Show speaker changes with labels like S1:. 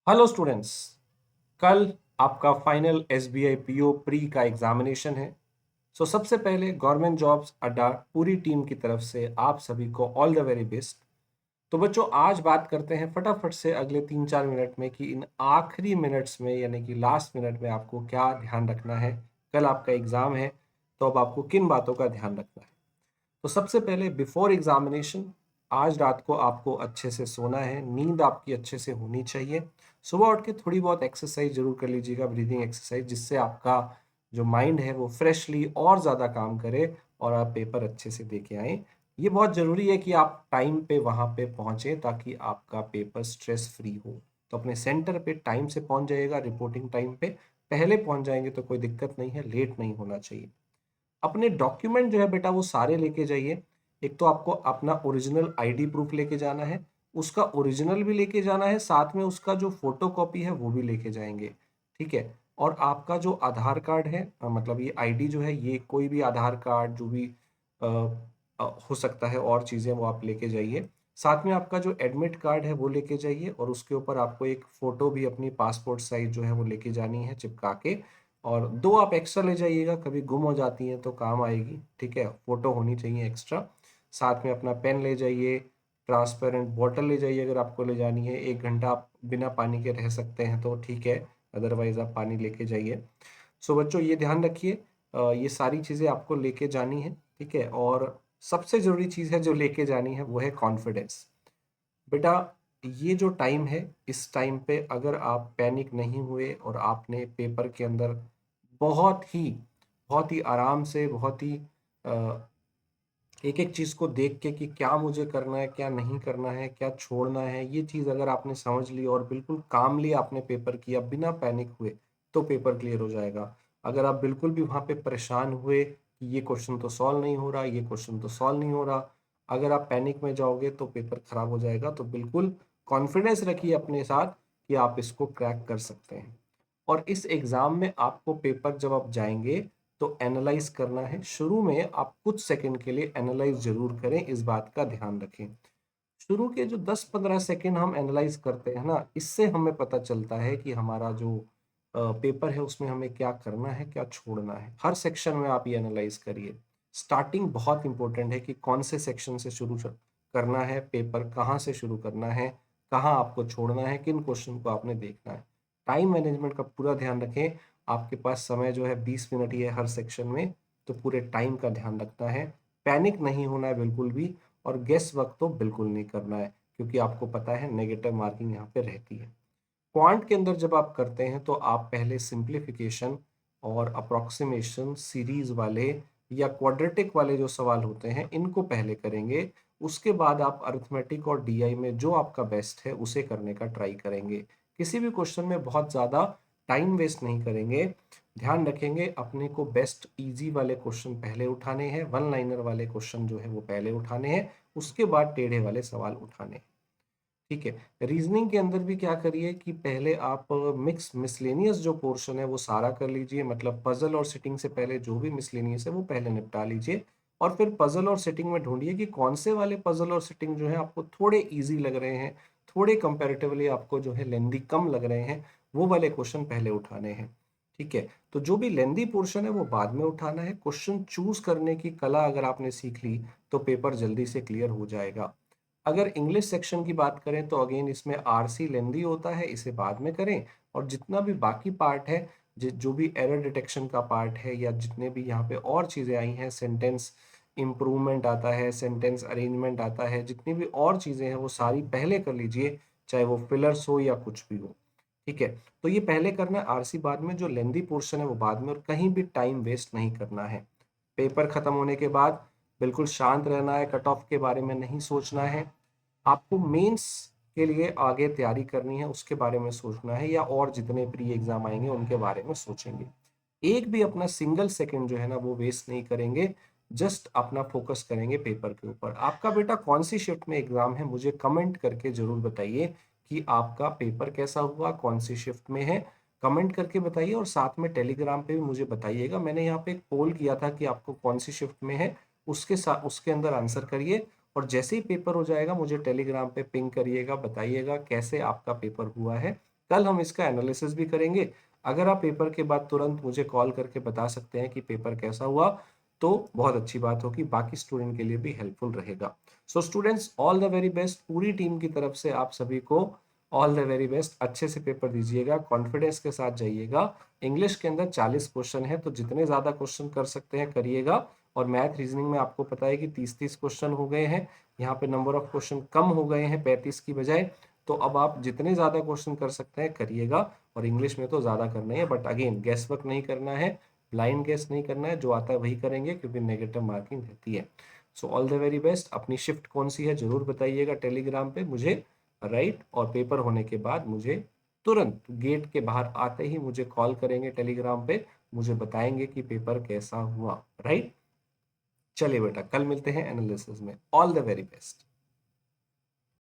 S1: Hello students. कल आपका final SBI PO pre का एग्जामिनेशन है। सबसे पहले गवर्नमेंट जॉब्स अड्डा पूरी टीम की तरफ से आप सभी को ऑल द वेरी बेस्ट। तो बच्चों, आज बात करते हैं फटाफट से अगले 3-4 मिनट में कि इन आखिरी मिनट्स में यानी कि लास्ट मिनट में आपको क्या ध्यान रखना है। कल आपका एग्जाम है, तो अब आपको किन बातों का ध्यान रखना है। तो सबसे पहले बिफोर एग्जामिनेशन, आज रात को आपको अच्छे से सोना है, नींद आपकी अच्छे से होनी चाहिए। सुबह उठ के थोड़ी बहुत एक्सरसाइज जरूर कर लीजिएगा, ब्रीदिंग एक्सरसाइज, जिससे आपका जो माइंड है वो फ्रेशली और ज़्यादा काम करे और आप पेपर अच्छे से दे के आएँ। ये बहुत ज़रूरी है कि आप टाइम पे वहाँ पे पहुँचें ताकि आपका पेपर स्ट्रेस फ्री हो। तो अपने सेंटर पे टाइम से पहुँच जाइएगा, रिपोर्टिंग टाइम पे पहले पहुँच जाएंगे तो कोई दिक्कत नहीं है, लेट नहीं होना चाहिए। अपने डॉक्यूमेंट जो है बेटा वो सारे लेके जाइए। एक तो आपको अपना ओरिजिनल आईडी प्रूफ लेके जाना है, उसका ओरिजिनल भी लेके जाना है, साथ में उसका जो फोटो कॉपी है वो भी लेके जाएंगे। ठीक है। और आपका जो आधार कार्ड है, मतलब ये आईडी जो है, ये कोई भी आधार कार्ड जो भी हो सकता है और चीज़ें वो आप लेके जाइए। साथ में आपका जो एडमिट कार्ड है वो लेके जाइए, और उसके ऊपर आपको एक फ़ोटो भी अपनी पासपोर्ट साइज़ जो है वो लेके जानी है चिपका के। और 2 आप एक्स्ट्रा ले जाइएगा, कभी गुम हो जाती हैं तो काम आएगी। ठीक है, फ़ोटो होनी चाहिए एक्स्ट्रा। साथ में अपना पेन ले जाइए, ट्रांसपेरेंट बॉटल ले जाइए अगर आपको ले जानी है। 1 घंटा आप बिना पानी के रह सकते हैं तो ठीक है, अदरवाइज़ आप पानी लेके जाइए। बच्चों, ये ध्यान रखिए, ये सारी चीज़ें आपको लेके जानी है। ठीक है। और सबसे ज़रूरी चीज़ है जो लेके जानी है वो है कॉन्फिडेंस। बेटा, ये जो टाइम है, इस टाइम पे अगर आप पैनिक नहीं हुए और आपने पेपर के अंदर बहुत ही बहुत ही आराम से, बहुत ही एक एक चीज़ को देख के कि क्या मुझे करना है, क्या नहीं करना है, क्या छोड़ना है, ये चीज़ अगर आपने समझ ली और बिल्कुल कामली आपने पेपर किया बिना पैनिक हुए, तो पेपर क्लियर हो जाएगा। अगर आप बिल्कुल भी वहाँ पे परेशान हुए कि ये क्वेश्चन तो सॉल्व नहीं हो रहा, ये क्वेश्चन तो सॉल्व नहीं हो रहा, अगर आप पैनिक में जाओगे तो पेपर खराब हो जाएगा। तो बिल्कुल कॉन्फिडेंस रखिए अपने साथ कि आप इसको क्रैक कर सकते हैं। और इस एग्ज़ाम में आपको पेपर जब आप जाएँगे तो एनालाइज़ करना है। शुरू में आप कुछ सेकंड के लिए एनालाइज़ ज़रूर करें, इस बात का ध्यान रखें। शुरू के जो 10-15 सेकंड हम एनालाइज़ करते हैं ना, इससे हमें पता चलता है कि हमारा जो पेपर है उसमें हमें क्या करना है, क्या छोड़ना है। हर सेक्शन में आप ये एनालाइज़ करिए। स्टार्टिंग बहुत इंपॉर्टेंट है कि कौन से सेक्शन से शुरू करना है, पेपर कहाँ से शुरू करना है, कहाँ आपको छोड़ना है, किन क्वेश्चन को आपने देखना है। टाइम मैनेजमेंट का पूरा ध्यान रखें। आपके पास समय जो है 20 मिनट ही है हर सेक्शन में, तो पूरे टाइम का ध्यान रखना है। पैनिक नहीं होना है बिल्कुल भी, और गेस वर्क तो बिल्कुल नहीं करना है, क्योंकि आपको पता है नेगेटिव मार्किंग यहाँ पे रहती है। क्वांट के अंदर जब आप करते हैं तो आप पहले सिंप्लीफिकेशन और अप्रोक्सीमेशन सीरीज वाले या क्वाड्रेटिक वाले जो सवाल होते हैं इनको पहले करेंगे। उसके बाद आप अरिथमेटिक और डीआई में जो आपका बेस्ट है उसे करने का ट्राई करेंगे। किसी भी क्वेश्चन में बहुत ज़्यादा टाइम वेस्ट नहीं करेंगे। ध्यान रखेंगे अपने को बेस्ट इजी वाले क्वेश्चन पहले उठाने हैं, वन लाइनर वाले क्वेश्चन जो है वो पहले उठाने हैं, उसके बाद टेढ़े वाले सवाल उठाने हैं। ठीक है। रीजनिंग के अंदर भी क्या करिए कि पहले आप मिक्स मिसलेनियस जो पोर्शन है वो सारा कर लीजिए, मतलब पजल और सिटिंग से पहले जो भी मिसलेनियस है वो पहले निपटा लीजिए। और फिर पजल और सिटिंग में ढूंढिए कि कौन से वाले पजल और सिटिंग जो है आपको थोड़े इजी लग रहे हैं, थोड़े कंपैरेटिवली आपको जो है लेंदी कम लग रहे हैं, वो वाले क्वेश्चन पहले उठाने हैं। ठीक है। तो जो भी लेंदी पोर्शन है वो बाद में उठाना है। क्वेश्चन चूज करने की कला अगर आपने सीख ली तो पेपर जल्दी से क्लियर हो जाएगा। अगर इंग्लिश सेक्शन की बात करें तो अगेन इसमें आरसी लेंदी होता है, इसे बाद में करें। और जितना भी बाकी पार्ट है, जो भी एरर डिटेक्शन का पार्ट है या जितने भी यहाँ पे और चीज़ें आई हैं, सेंटेंस इम्प्रूवमेंट आता है, सेंटेंस अरेंजमेंट आता है, जितनी भी और चीज़ें हैं वो सारी पहले कर लीजिए, चाहे वो फिलर्स हो या कुछ भी हो। ठीक है। तो ये पहले करना है, आरसी बाद में, जो लेंदी पोर्शन है वो बाद में, और कहीं भी टाइम वेस्ट नहीं करना है। पेपर खत्म होने के बाद बिल्कुल शांत रहना है, कट ऑफ के बारे में नहीं सोचना है। आपको मेंस के लिए आगे तैयारी करनी है, उसके बारे में सोचना है, या और जितने प्री एग्जाम आएंगे उनके बारे में सोचेंगे। एक भी अपना सिंगल सेकंड जो है ना वो वेस्ट नहीं करेंगे। जस्ट अपना फोकस करेंगे पेपर के ऊपर। आपका बेटा कौन सी शिफ्ट में एग्जाम है, मुझे कमेंट करके जरूर बताइए कि आपका पेपर कैसा हुआ, कौन सी शिफ्ट में है। कमेंट करके बताइए, और साथ में टेलीग्राम पे भी मुझे बताइएगा। मैंने यहाँ पे एक पोल किया था कि आपको कौन सी शिफ्ट में है, उसके साथ उसके अंदर आंसर करिए। और जैसे ही पेपर हो जाएगा मुझे टेलीग्राम पे पिंग करिएगा, बताइएगा कैसे आपका पेपर हुआ है। कल हम इसका एनालिसिस भी करेंगे। अगर आप पेपर के बाद तुरंत मुझे कॉल करके बता सकते हैं कि पेपर कैसा हुआ, तो बहुत अच्छी बात होगी, बाकी स्टूडेंट के लिए भी हेल्पफुल रहेगा। So students, all the very best. पूरी टीम की तरफ से आप सभी को ऑल द वेरी बेस्ट। अच्छे से पेपर दीजिएगा, कॉन्फिडेंस के साथ जाइएगा। इंग्लिश के अंदर 40 क्वेश्चन है, तो जितने ज्यादा क्वेश्चन कर सकते हैं करिएगा। और मैथ रीजनिंग में आपको पता है कि 30-30 क्वेश्चन हो गए हैं। यहाँ पे नंबर ऑफ क्वेश्चन कम हो गए हैं 35 की बजाय। तो अब आप जितने ज्यादा क्वेश्चन कर सकते हैं करिएगा। और इंग्लिश में तो ज्यादा करना है, बट अगेन गेस वर्क नहीं करना है, ब्लाइंड गेस नहीं करना है, जो आता है वही करेंगे क्योंकि नेगेटिव मार्किंग रहती है। So all the very best. अपनी शिफ्ट कौन सी है जरूर बताइएगा टेलीग्राम पे मुझे, राइट। और पेपर होने के बाद मुझे तुरंत गेट के बाहर आते ही मुझे कॉल करेंगे टेलीग्राम पे, मुझे बताएंगे कि पेपर कैसा हुआ, राइट। चलिए बेटा, कल मिलते हैं एनालिसिस में। All the very best.